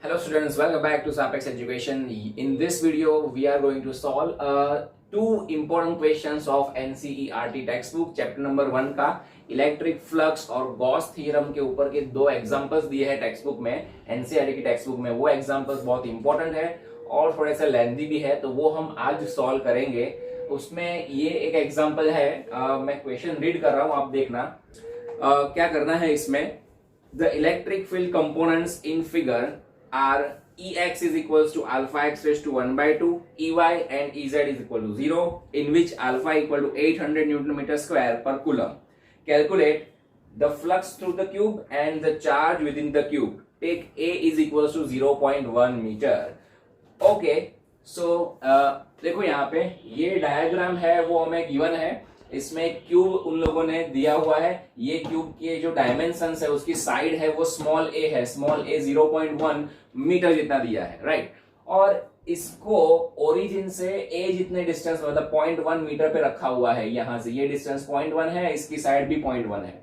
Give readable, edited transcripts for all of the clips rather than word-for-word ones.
Hello students, welcome back to Sapex Education. In this video, we are going to solve two important questions of NCERT textbook. Chapter number 1 का electric flux और Gauss theorem के ऊपर के दो examples दिए हैं text book में, NCERT की टेक्स्ट बुक में. वो एग्जांपल्स बहुत इंपॉर्टेंट है और थोड़ा सा लेंथी भी है, तो वो हम आज सॉल्व करेंगे. उसमें ये एक एग्जांपल है, मैं क्वेश्चन रीड कर रहा हूँ, आप देखना. क्या करना है इसमें. The electric field components in figure are Ex is equals to alpha x raised to 1 by 2, Ey and Ez is equal to 0, in which alpha equal to 800 Newton meter square per coulomb. Calculate the flux through the cube and the charge within the cube. Take A is equals to 0.1 meter. Okay, so देखो यहाँ पे ये diagram है वो हमें given है. इसमें cube उन लोगों ने दिया हुआ है. ये क्यूब के जो डायमेंशंस है उसकी साइड है वो स्मॉल ए है. स्मॉल ए 0.1 मीटर जितना दिया है, राइट. और इसको ओरिजिन से ए जितने डिस्टेंस मतलब 0.1 मीटर पे रखा हुआ है. यहां से ये डिस्टेंस 0.1 है, इसकी साइड भी 0.1 है.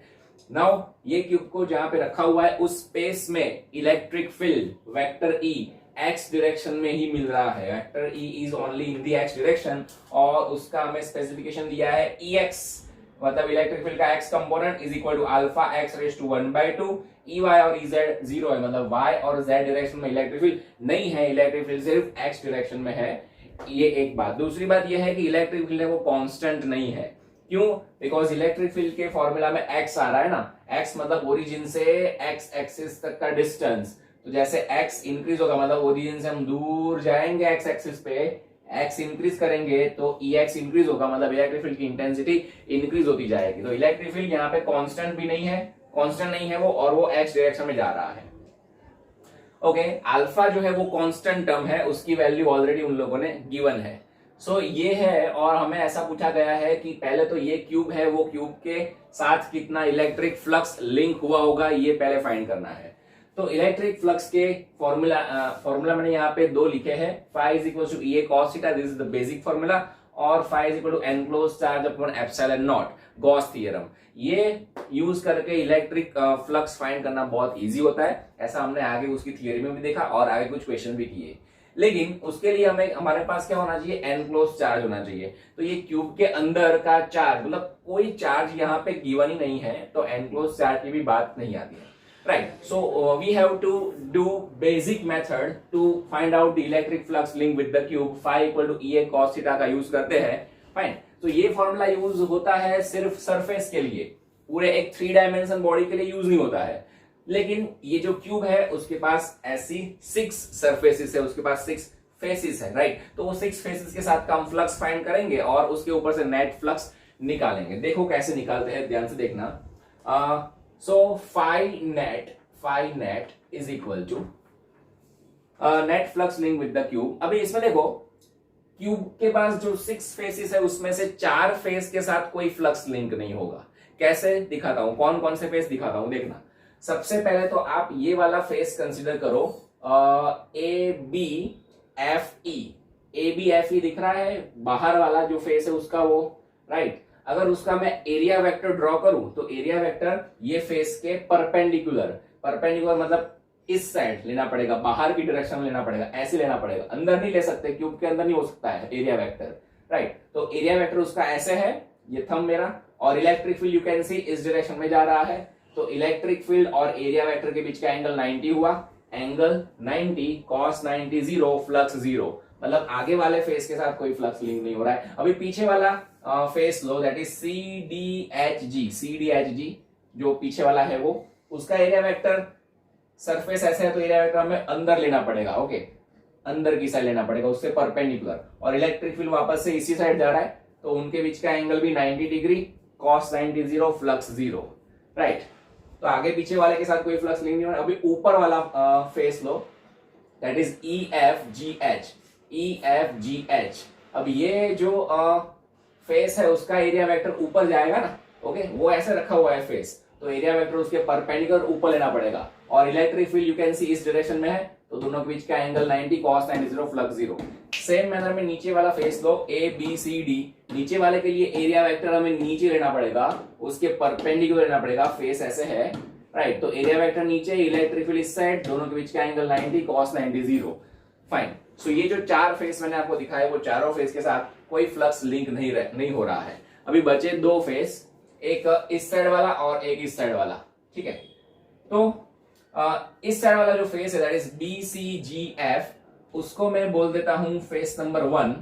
नाउ ये क्यूब को जहां पे रखा हुआ है उस स्पेस में electric field vector E X direction में ही मिल रहा है. Vector E is only in the X direction और उसका हमें स्पेसिफिकेशन दिया है ई एक्स मतलब इलेक्ट्रिक फील्ड का X component is equal to alpha X raise to 1 by 2. E Y और ई जेड जीरो है, मतलब वाई और जेड डायरेक्शन में इलेक्ट्रिक फील्ड नहीं है. इलेक्ट्रिक फील्ड सिर्फ एक्स डायरेक्शन में है. ये एक बात. दूसरी बात यह है कि इलेक्ट्रिक फील्ड है वो कांस्टेंट नहीं है. क्यों? बिकॉज इलेक्ट्रिक फील्ड के फॉर्मूला में एक्स आ रहा है ना. एक्स मतलब ओरिजिन से एक्स एक्सिस तक का डिस्टेंस. तो जैसे x इंक्रीज होगा मतलब ओरिजिन से हम दूर जाएंगे x एक्सिस पे, x इंक्रीज करेंगे तो Ex इंक्रीज होगा मतलब इलेक्ट्रिक फील्ड की इंटेंसिटी इंक्रीज होती जाएगी. तो इलेक्ट्रिक फील्ड यहाँ पे कांस्टेंट भी नहीं है, कांस्टेंट नहीं है वो, और वो x डायरेक्शन में जा रहा है. ओके, अल्फा जो है वो कांस्टेंट टर्म है, उसकी वैल्यू ऑलरेडी उन लोगों ने गिवन है. सो ये है और हमें ऐसा पूछा गया है कि पहले तो ये क्यूब है, वो क्यूब के साथ कितना इलेक्ट्रिक फ्लक्स लिंक हुआ होगा ये पहले फाइंड करना है. तो इलेक्ट्रिक फ्लक्स के फॉर्मूला मैंने यहाँ पे दो लिखे हैं. Phi is equal to E A cos theta, this is the basic formula, और phi is equal to enclose charge upon epsilon naught, Gauss theorem. ये यूज करके इलेक्ट्रिक फ्लक्स फाइंड करना बहुत इजी होता है. ऐसा हमने आगे उसकी थियरी में भी देखा और आगे कुछ क्वेश्चन भी किए. लेकिन उसके लिए हमारे पास क्या होना चाहिए, एनक्लोज चार्ज होना चाहिए. तो ये क्यूब के अंदर का चार्ज मतलब कोई चार्ज यहाँ पे गिवन ही नहीं है, तो एनक्लोज चार्ज की भी बात नहीं आती है. Right, so we have to do basic method to find out the electric flux link with the cube. Phi equal to E A cos theta का यूज करते हैं. फाइन. तो ये फॉर्मूला यूज होता है सिर्फ सरफेस के लिए, पूरे एक 3 डायमेंशन बॉडी के लिए यूज नहीं होता है. लेकिन ये जो क्यूब है उसके पास ऐसी 6 सरफेसेस है, उसके पास 6 फेसेस है, राइट. तो वो 6 फेसेस के साथ का हम फ्लक्स फाइंड करेंगे और उसके ऊपर से नेट फ्लक्स निकालेंगे. देखो कैसे निकालते हैं, ध्यान से देखना. So phi net is equal to net flux link with the cube. अभी इसमें देखो क्यूब के पास जो 6 फेसेस है उसमें से 4 फेस के साथ कोई फ्लक्स लिंक नहीं होगा. कैसे दिखाता हूं, कौन कौन से फेस दिखाता हूं, देखना. सबसे पहले तो आप ये वाला फेस कंसीडर करो, A B F E. A B F E दिख रहा है, बाहर वाला जो फेस है उसका वो, राइट. अगर उसका मैं एरिया वेक्टर ड्रॉ करूं तो एरिया वेक्टर ये फेस के परपेंडिकुलर मतलब इस साइड लेना पड़ेगा, बाहर की डायरेक्शन में लेना पड़ेगा, ऐसे लेना पड़ेगा. अंदर नहीं ले सकते, क्यूब के अंदर नहीं हो सकता है एरिया वेक्टर, राइट. तो एरिया वेक्टर उसका ऐसे है, ये थंब मेरा, और electric field you can see इस डायरेक्शन में जा रहा है. तो इलेक्ट्रिक फील्ड और एरिया वेक्टर के बीच का एंगल 90 हुआ. एंगल 90 cos 90 0, फ्लक्स 0, मतलब आगे वाले फेस के साथ कोई फ्लक्स लिंक नहीं हो रहा है. अभी पीछे वाला फेस लो, that is C D H G, जो पीछे वाला है वो, उसका एरिया वेक्टर सरफेस ऐसे है तो एरिया वेक्टर हमें अंदर लेना पड़ेगा. ओके, अंदर की साइड लेना पड़ेगा, उससे परपेंडिकुलर. और इलेक्ट्रिक फील्ड वापस से इसी साइड जा रहा है तो उनके बीच का एंगल भी 90 डिग्री, cos 90 0, फ्लक्स 0, राइट. तो आगे पीछे वाले के साथ कोई फ्लक्स लिंक नहीं हो रहा. अभी ऊपर वाला फेस लो, that is E F G H. अब ये जो फेस है उसका एरिया वेक्टर ऊपर जाएगा ना. ओके, वो ऐसे रखा हुआ है फेस, तो एरिया वेक्टर उसके परपेंडिकुलर ऊपर लेना पड़ेगा. और electric field you can see इस डायरेक्शन में है तो दोनों के बीच का angle 90 cos 90 0, flux 0. Same manner में नीचे वाला फेस लो, ए बी सी डी. नीचे वाले के लिए एरिया वेक्टर हमें नीचे लेना पड़ेगा, उसके परपेंडिकुलर लेना पड़ेगा. फेस ऐसे है, राइट। तो एरिया वेक्टर नीचे, इलेक्ट्रिक फील्ड इस साइड, दोनों के बीच का एंगल 90, cos 90 0। फाइन। सो ये जो चार फेस मैंने आपको दिखाया वो चारों फेस के साथ कोई फ्लक्स लिंक नहीं हो रहा है। अभी बचे दो फेस, एक इस साइड वाला और एक इस साइड वाला। ठीक है, तो इस साइड वाला जो फेस है दैट इज BCGF, उसको मैं बोल देता हूं फेस नंबर 1,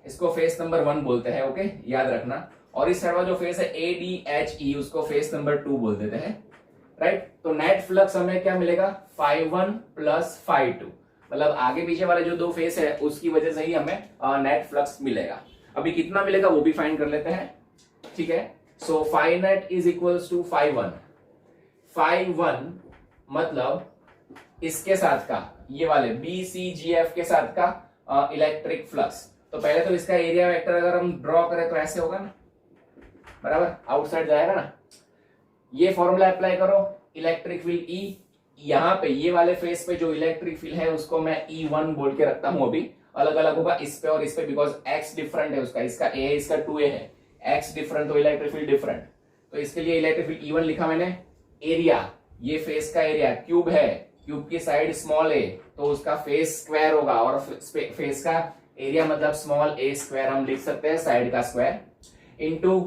इसको फेस नंबर 1 बोलते हैं। ओके, याद रखना। और इस साइड वाला जो फेस है ADHE, उसको फेस नंबर 2 बोल देते हैं, राइट। तो नेट फ्लक्स हमें क्या मिलेगा, φ1 प्लस φ2, मतलब आगे पीछे वाले जो दो फेस है उसकी वजह से ही हमें नेट फ्लक्स मिलेगा। अभी कितना मिलेगा वो भी फाइंड कर लेते हैं। ठीक है, so phi net is equals to φ1। φ1 मतलब इसके साथ का, ये वाले BCGF के साथ का इलेक्ट्रिक फ्लक्स। तो पहले तो इसका एरिया वेक्टर अगर हम ड्रॉ करें तो ऐसे होगा ना, बराबर, आउटसाइड जाएगा ना। ये फॉर्मूला अप्लाई करो, इलेक्ट्रिक फील्ड E, यहाँ पे ये वाले फेस पे जो इलेक्ट्रिक फील्ड है उसको मैं E1 बोल के रखता हूं। अभी अलग अलग होगा इस पे और इस पे, बिकॉज x डिफरेंट है उसका, इसका A है इसका 2A है, x डिफरेंट तो इलेक्ट्रिक फील्ड डिफरेंट। तो इसके लिए इलेक्ट्रिक फील्ड E1 लिखा मैंने। एरिया, ये फेस का एरिया, क्यूब है, क्यूब की साइड स्मॉल a, तो उसका फेस स्क्वायर होगा, और फेस का एरिया मतलब स्मॉल a स्क्वायर हम लिख सकते हैं, साइड का स्क्वायर, इनटू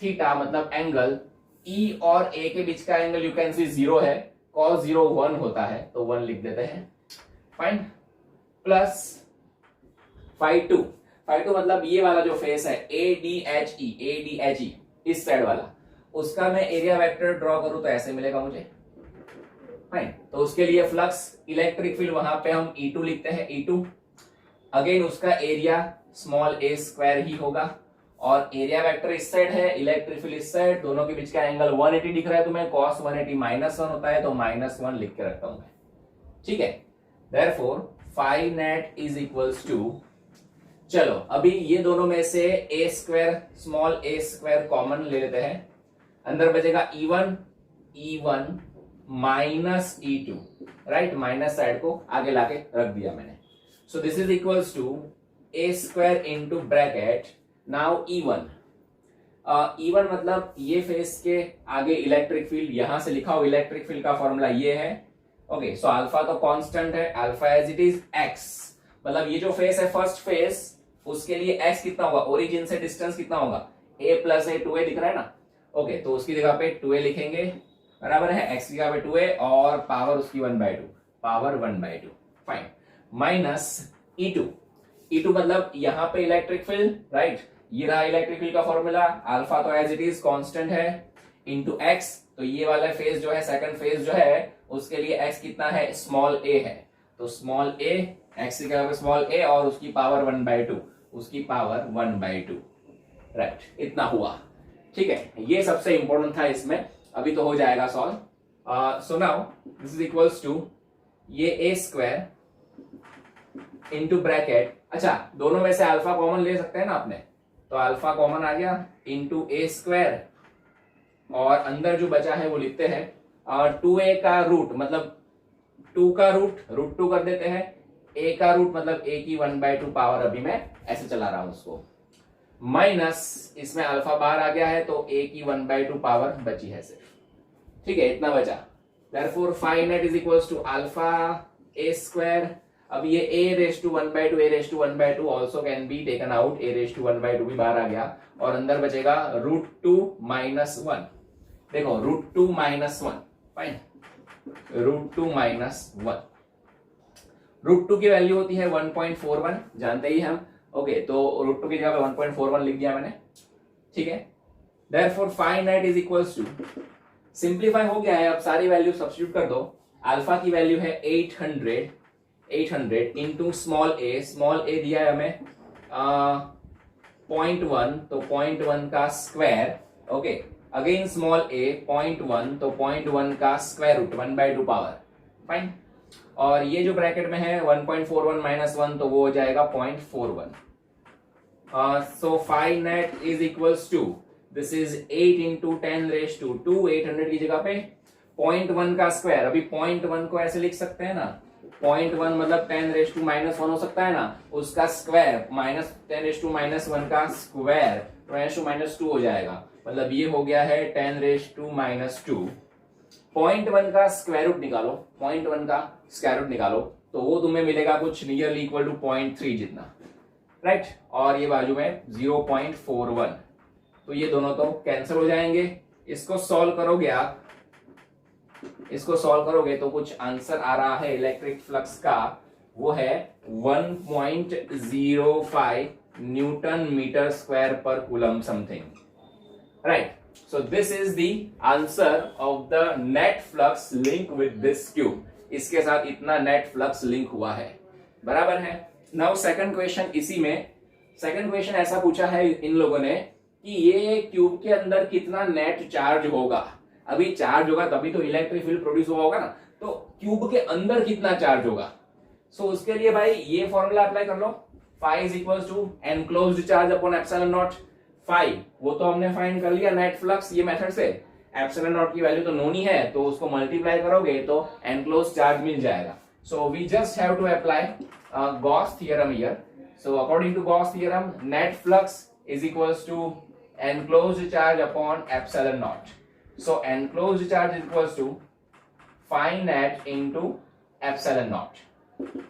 थीटा मतलब एंगल। E और A के बीच का एंगल यू कैन सी 0 है, cos 0 1 होता है, तो 1 लिख देते हैं। Fine, plus φ2। φ2 मतलब ये वाला जो फेस है ADHE, इस साइड वाला, उसका मैं एरिया वेक्टर ड्रॉ करूं तो ऐसे मिलेगा मुझे। फाइन, तो उसके लिए फ्लक्स, इलेक्ट्रिक फील्ड वहां पे हम E2 लिखते हैं, E2 अगेन उसका एरिया स्मॉल a स्क्वायर ही होगा, और एरिया वेक्टर इस साइड है, इलेक्ट्रिक फील्ड इस साइड, दोनों के बीच का एंगल 180 दिख रहा है तुम्हें, cos 180 -1 होता है, तो -1 लिख के रखता हूं मैं। ठीक है, therefore phi net is equals to, चलो अभी ये दोनों में से a square small a square common ले लेते हैं, अंदर बचेगा E1 minus E2, right, minus side को आगे लाके रख दिया मैंने। So this is equals to a square into bracket now E1। E1 मतलब ये फेस के आगे इलेक्ट्रिक फील्ड, यहां से लिखा हो इलेक्ट्रिक फील्ड का फॉर्मूला ये है। ओके, सो अल्फा तो कांस्टेंट है, alpha as it is x, मतलब ये जो फेस है फर्स्ट फेस, उसके लिए x कितना होगा, ओरिजिन से डिस्टेंस कितना होगा, a प्लस a 2a दिख रहा है ना। ओके, तो उसकी जगह पे 2a लिखेंगे, बराबर है, x की जगह पे 2a और पावर उसकी 1/2, पावर 1/2। फाइन, माइनस E2 मतलब यहां पे इलेक्ट्रिक फील्ड, राइट, ये रहा इलेक्ट्रिक फील्ड का फॉर्मूला, अल्फा तो एज इट इज कांस्टेंट है, इनटू x, तो ये वाला फेज जो है, सेकंड फेज जो है, उसके लिए x कितना है, स्मॉल a है, तो स्मॉल a, x की जगह पे स्मॉल a और उसकी पावर 1/2, उसकी पावर 1/2, राइट, इतना हुआ। ठीक है, ये सबसे इंपॉर्टेंट था इसमें, अभी तो हो जाएगा solve. So now this is equals to ये a स्क्वायर इनटू ब्रैकेट, अच्छा दोनों में से अल्फा कॉमन ले सकते हैं ना आपने, तो अल्फा कॉमन आ गया, इनटू a स्क्वायर, और अंदर जो बचा है वो लिखते हैं 2a का रूट, मतलब 2 का रूट 2 कर देते हैं, a का रूट मतलब a की 1/2 पावर, अभी मैं ऐसे चला रहा हूं उसको, माइनस इसमें अल्फा बाहर आ गया है, तो a की 1/2 पावर बची है सिर्फ। ठीक है, इतना बचा, therefore phi net is equals to alpha a square. अब ये a raise to 1/2 also can be taken out, a raise to 1/2 भी बाहर आ गया, और अंदर बचेगा √2 - 1, देखो √2 - 1, फाइन, √2 - 1, √2 की वैल्यू होती है 1.41, जानते ही हम। ओके, तो √2 की जगह पे 1.41 लिख दिया मैंने। ठीक है, therefore phi net is equals to, simplify हो गया है, अब सारी वैल्यू सब्स्टिट्यूट कर दो। अल्फा की वैल्यू है 800 इंटू स्मॉल a दिया है हमें 0.1, तो 0.1 का square, okay, again small a 0.1, तो 0.1 का स्क्वायर रूट 1/2 पावर, फाइन, और ये जो ब्रैकेट में है 1.41 - 1, तो वो हो जाएगा 0.41। So phi net is equals to, this is 8 into 10⁻², 800 की जगह पे 0.1 का स्क्वायर, अभी 0.1 को ऐसे लिख सकते हैं ना, 0.1 मतलब 10⁻⁻1 हो सकता है ना, उसका स्क्वायर माइनस 10⁻⁻1 का स्क्वायर 10⁻2 हो जाएगा, मतलब ये हो गया है 10⁻2 0.1 का स्क्वायर रूट निकालो, 0.1 का स्क्वायर रूट निकालो तो वो तुम्हें मिलेगा कुछ नियरली इक्वल टू 0.3 जितना, राइट। और ये बाजू में 0.41, तो ये दोनों तो कैंसिल हो जाएंगे। इसको सॉल्व करोगे आप, इसको सॉल्व करोगे तो कुछ आंसर आ रहा है इलेक्ट्रिक फ्लक्स का, वो है 1.05 न्यूटन मीटर स्क्वायर पर coulomb something, right. So this is the answer of the net flux link with this tube. इसके साथ इतना नेट फ्लक्स लिंक हुआ है, बराबर है। नाउ सेकंड क्वेश्चन, इसी में सेकंड क्वेश्चन ऐसा पूछा है इन लोगों ने कि ये ट्यूब के अंदर कितना नेट चार्ज होगा। अभी चार्ज होगा तभी तो इलेक्ट्रिक फील्ड प्रोड्यूस हुआ होगा ना, तो ट्यूब के अंदर कितना चार्ज होगा। सो उसके लिए भाई ये फॉर्मूला अप्लाई कर लो, phi is equal to enclosed charge upon epsilon naught. Phi वो तो हमने फाइंड कर लिया नेट फ्लक्स ये मेथड से, एप्सिलॉन नॉट की वैल्यू तो नोन ही है, तो उसको मल्टीप्लाई करोगे तो एनक्लोज्ड चार्ज मिल जाएगा। So we just have to apply Gauss theorem here. So according to Gauss theorem net flux is equals to enclosed charge upon epsilon naught. So enclosed charge is equals to phi net into epsilon naught.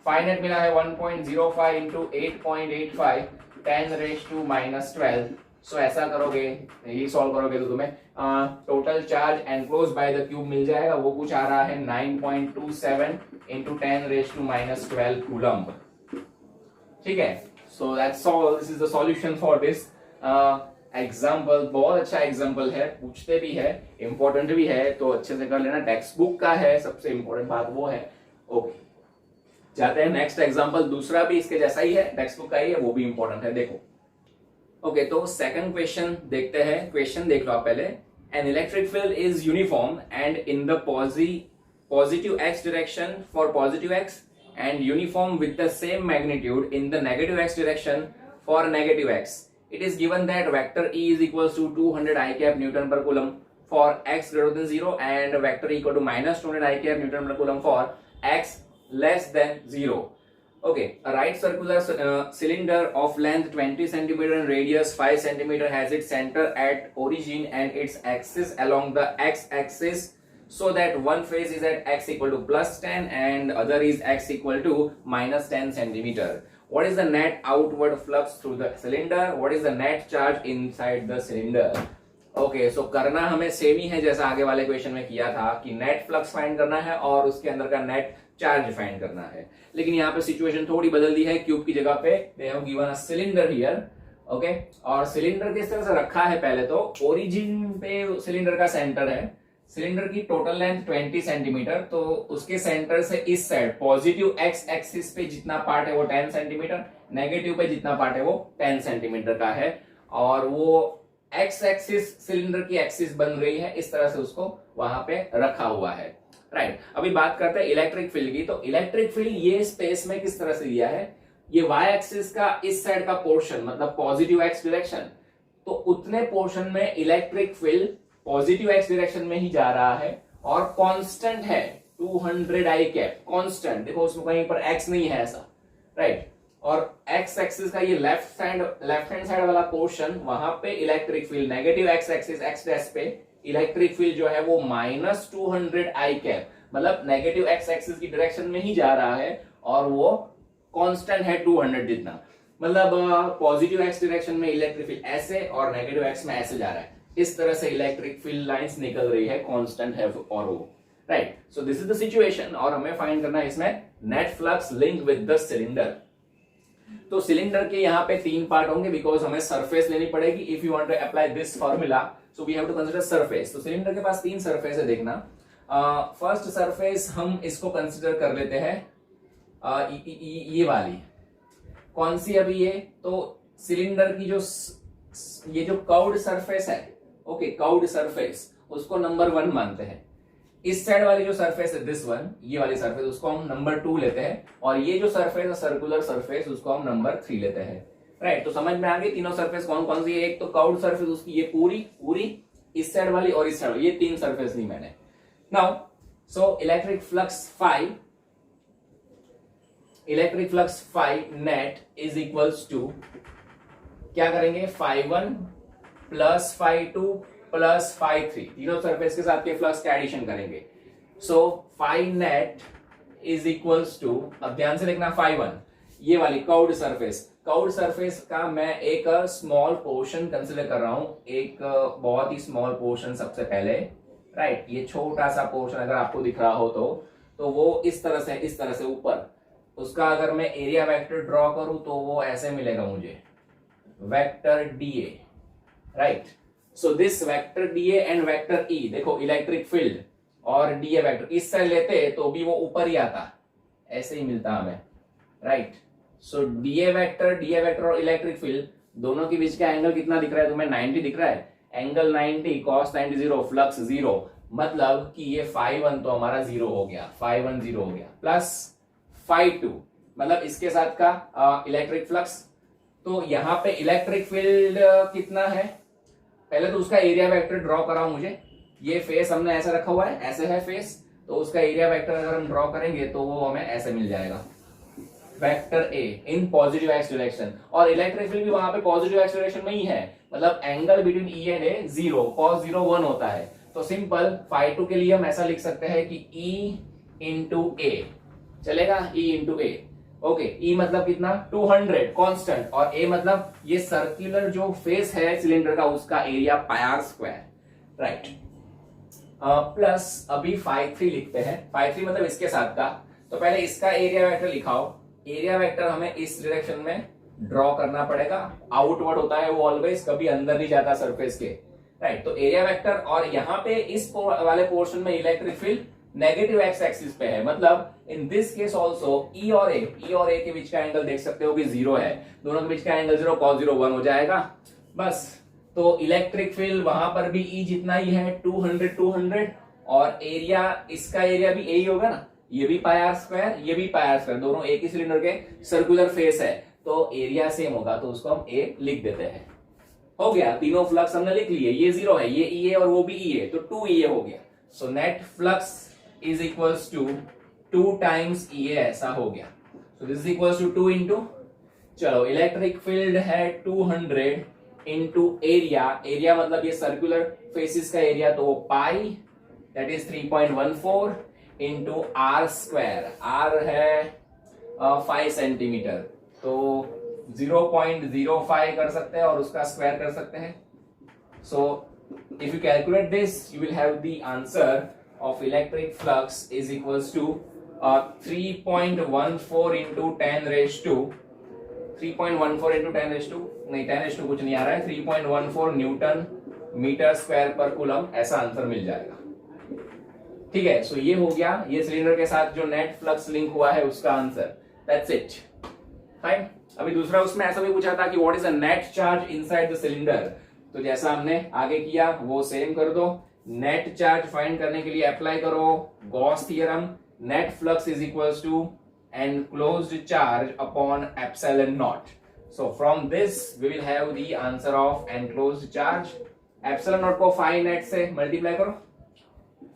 Phi net मिला है 1.05 into 8.85 10 raised to minus 12. So ऐसा करोगे, ये solve करोगे तो तुम्हें total charge enclose by the cube मिल जाएगा, वो कुछ आ रहा है 9.27 into 10 raised to minus 12 coulomb, ठीक है। So that's all, this is the solution for this example. बहुत अच्छा एग्जाम्पल है, पूछते भी है, इंपॉर्टेंट भी है, तो अच्छे से कर लेना। टेक्स्ट बुक का है, सबसे इंपॉर्टेंट बात वो है। ओके, जाते हैं नेक्स्ट एग्जाम्पल। दूसरा भी इसके जैसा ही है, टेक्स्ट बुक का ही है, वो भी इंपॉर्टेंट है, देखो। ओके, तो सेकंड क्वेश्चन देखते हैं। क्वेश्चन देख लो आप पहले। An electric field is uniform and in the positive x direction for positive x and uniform with the same magnitude in the negative x direction for negative x. It is given that vector E is equals to 200 I cap Newton per coulomb for x greater than 0 and vector E equal to minus 200 I cap Newton per coulomb for x less than 0. Okay, a right circular cylinder of length 20 cm and radius 5 cm has its center at origin and its axis along the x-axis so that one face is at x equal to plus 10 and other is x equal to minus 10 cm. What is the net outward flux through the cylinder? What is the net charge inside the cylinder? Okay, so करना हमें same ही है जैसा आगे वाले question में किया था कि नेट फ्लक्स फाइंड करना है और उसके अंदर का नेट चार्ज फाइंड करना है। लेकिन यहाँ पे सिचुएशन थोड़ी बदल दी है, क्यूब की जगह पे they have given a cylinder here. Okay, और सिलेंडर किस तरह से रखा है, पहले तो ओरिजिन पे सिलेंडर का सेंटर है। सिलेंडर की टोटल लेंथ 20 सेंटीमीटर, तो उसके सेंटर से इस साइड पॉजिटिव एक्स एक्सिस पे जितना पार्ट है वो 10 सेंटीमीटर, नेगेटिव पे जितना पार्ट है वो 10 सेंटीमीटर का है, और वो एक्स एक्सिस सिलेंडर की एक्सिस बन रही है, इस तरह से उसको वहां पे रखा हुआ है, राइट। अभी बात करते हैं इलेक्ट्रिक फील्ड की। तो इलेक्ट्रिक फील्ड ये स्पेस में किस तरह से दिया है, ये वाई एक्सिस का इस साइड का पोर्शन मतलब पॉजिटिव एक्स डायरेक्शन, तो उतने पोर्शन में electric field positive x direction में ही जा रहा है और कांस्टेंट है 200 आई कैप, कांस्टेंट। देखो उसमें कहीं पर एक्स नहीं है ऐसा, राइट। और एक्स एक्सिस का ये लेफ्ट हैंड साइड वाला पोर्शन, वहां पे electric field negative x axis x dash पे इलेक्ट्रिक फील्ड जो है वो माइनस 200 आई कैप, मतलब नेगेटिव एक्स एक्सिस की डायरेक्शन में ही जा रहा है और वो कांस्टेंट है 200 जितना। मतलब पॉजिटिव एक्स डायरेक्शन में इलेक्ट्रिक फील्ड ऐसे और नेगेटिव एक्स में ऐसे जा रहा है, इस तरह से इलेक्ट्रिक फील्ड लाइंस निकल रही है, कांस्टेंट है और वो, right. So this is the situation और हमें फाइंड करना है इसमें net flux link with the cylinder. तो सिलेंडर के यहाँ पे 3 पार्ट होंगे बिकॉज हमें सरफेस लेनी पड़ेगी। If you want to apply this formula so we have to consider surface. तो सिलेंडर के पास 3 सरफेस है, देखना। फर्स्ट सरफेस हम इसको कंसीडर कर लेते हैं ये वाली। कौन सी अभी ये, तो सिलेंडर की ये जो कर्व्ड सरफेस है, ओके, कर्व्ड सरफेस, उसको नंबर 1 मानते हैं। इस साइड वाली जो सरफेस है दिस वन, ये वाली सरफेस, उसको हम नंबर 2 लेते हैं, और ये जो सरफेस है सर्कुलर सरफेस, उसको हम नंबर 3 लेते हैं, राइट। तो समझ में आ गई तीनों सरफेस कौन कौन सी है। एक तो कर्व्ड सरफेस, उसकी ये पूरी इस साइड वाली और इस साइड वाली, ये 3 सरफेस ली मैंने। Now so electric flux phi net is equals to, क्या करेंगे, φ1 प्लस φ2 प्लस φ3, तीनों सरफेस के साथ के फ्लक्स का एडिशन करेंगे। So phi net is equals to, अब ध्यान से लिखना, फाई वन ये वाली कर्व्ड सरफेस, कर्व्ड सरफेस का मैं एक स्मॉल पोर्शन कंसिडर कर रहा हूं, एक बहुत ही स्मॉल पोर्शन सबसे पहले, राइट। ये छोटा सा पोर्शन अगर आपको दिख रहा हो तो वो इस तरह से ऊपर, उसका अगर मैं एरिया वेक्टर ड्रॉ करूं तो वो ऐसे मिलेगा मुझे, vector DA, right. So this vector DA and vector E, देखो इलेक्ट्रिक फील्ड और डीए वेक्टर इस साइड लेते तो भी वो ऊपर ही आता, ऐसे ही मिलता हमें, राइट। सो डीए वेक्टर और इलेक्ट्रिक फील्ड दोनों के बीच का एंगल कितना दिख रहा है तुम्हें, 90 दिख रहा है, एंगल 90, cos 90 0, फ्लक्स 0, मतलब कि ये फाई वन तो हमारा 0 हो गया, फाई वन 0 हो गया, प्लस फाई टू मतलब इसके साथ का इलेक्ट्रिक फ्लक्स। तो यहाँ पे इलेक्ट्रिक फील्ड कितना है, पहले तो उसका एरिया वेक्टर ड्रॉ कराओ मुझे, ये फेस हमने ऐसा रखा हुआ है, ऐसे है फेस, तो उसका एरिया वेक्टर अगर हम ड्रॉ करेंगे तो वो हमें ऐसे मिल जाएगा, vector A in positive x direction, और इलेक्ट्रिक फील्ड भी वहां पे पॉजिटिव एक्स डायरेक्शन में ही है, मतलब angle between E and A 0, cos 0 1 होता है। तो सिंपल फाई टू के लिए हम ऐसा लिख सकते हैं कि E इंटू ए, चलेगा, E इंटू ए, ओके। E मतलब कितना 200 कांस्टेंट, और A मतलब ये सर्कुलर जो फेस है सिलेंडर का उसका area pi r square, right. Plus अभी फाई 3 लिखते हैं, फाई 3 मतलब इसके साथ का, तो पहले इसका एरिया वेक्टर लिखाओ, एरिया वेक्टर हमें इस डायरेक्शन में ड्रॉ करना पड़ेगा, आउटवर्ड होता है वो ऑलवेज, कभी अंदर नहीं जाता सरफेस के, राइट। तो एरिया वेक्टर, और यहाँ पे इस वाले पोर्शन में electric field negative x axis पे है, मतलब इन दिस केस ऑल्सो ई और ए के बीच का एंगल देख सकते हो कि 0 है, दोनों के बीच का एंगल 0, cos 0 1 हो जाएगा बस। तो इलेक्ट्रिक फील्ड वहां पर भी ई जितना ही है, 200, और एरिया, इसका एरिया भी ए ही होगा ना, ये भी पाई आर स्क्वायर, ये भी पाई आर स्क्वायर, दोनों एक ही सिलेंडर के सर्कुलर फेस है, तो एरिया सेम होगा, तो उसको हम ए लिख देते हैं। हो गया, तीनों फ्लक्स हमने लिख लिए, ये 0 है, ये ई है और वो भी ई है, तो 2 ई हो गया। So net flux is equals to 2 times E, ऐसा हो गया। So this is equals to 2 into, चलो इलेक्ट्रिक फील्ड है 200 इंटू एरिया मतलब ये सर्कुलर फेसिस का एरिया, तो वो pi that is 3.14 into r square, r है 5 सेंटीमीटर, तो 0.05 कर सकते हैं और उसका स्क्वायर कर सकते हैं। So if you calculate this you will have the answer of electric flux is equals to 3.14 into 10 raise to 3.14 into 10 raise to, नहीं 10 रेज टू कुछ नहीं आ रहा है, 3.14 न्यूटन मीटर स्क्वायर पर कूलम, ऐसा आंसर मिल जाएगा, ठीक है। सो ये हो गया, ये सिलेंडर के साथ जो नेट फ्लक्स लिंक हुआ है उसका आंसर, दैट्स इट, फाइन। अभी दूसरा उसमें ऐसा भी पूछा था कि what is a net charge inside the cylinder, तो जैसा हमने आगे किया वो सेम कर दो, नेट चार्ज फाइंड करने के लिए अप्लाई करो Gauss theorem, net flux is equals to enclosed charge upon epsilon naught. So from this we will have the answer of enclosed charge. Epsilon naught को phi net से multiply करो,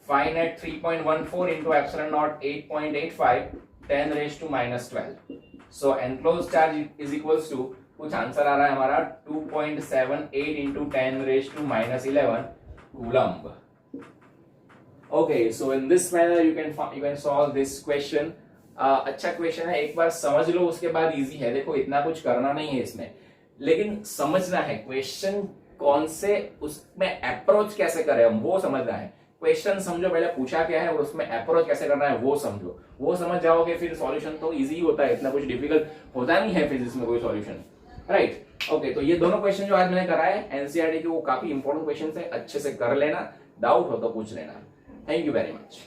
phi net 3.14 into epsilon naught 8.85, 10 raised to minus 12. So enclosed charge is equals to, कुछ answer आ रहा है हमारा 2.78 into 10 raised to minus 11 coulomb. Okay, so in this manner you can solve this question. अच्छा question है, एक बार समझ लो उसके बाद इजी है। देखो इतना कुछ करना नहीं है इसमें, लेकिन समझना है क्वेश्चन कौन से, उसमें अप्रोच कैसे करें हम वो समझना है। क्वेश्चन समझो पहले पूछा क्या है और उसमें अप्रोच कैसे करना है वो समझो, वो समझ जाओगे फिर सॉल्यूशन तो इजी होता है, इतना कुछ डिफिकल्ट होता नहीं है फिजिक्स में कोई सॉल्यूशन, राइट। ओके, तो ये दोनों क्वेश्चन जो आज मैंने कराए एनसीईआरटी के वो काफी इंपॉर्टेंट क्वेश्चन है, अच्छे से कर लेना, डाउट हो तो पूछ लेना। Thank you very much.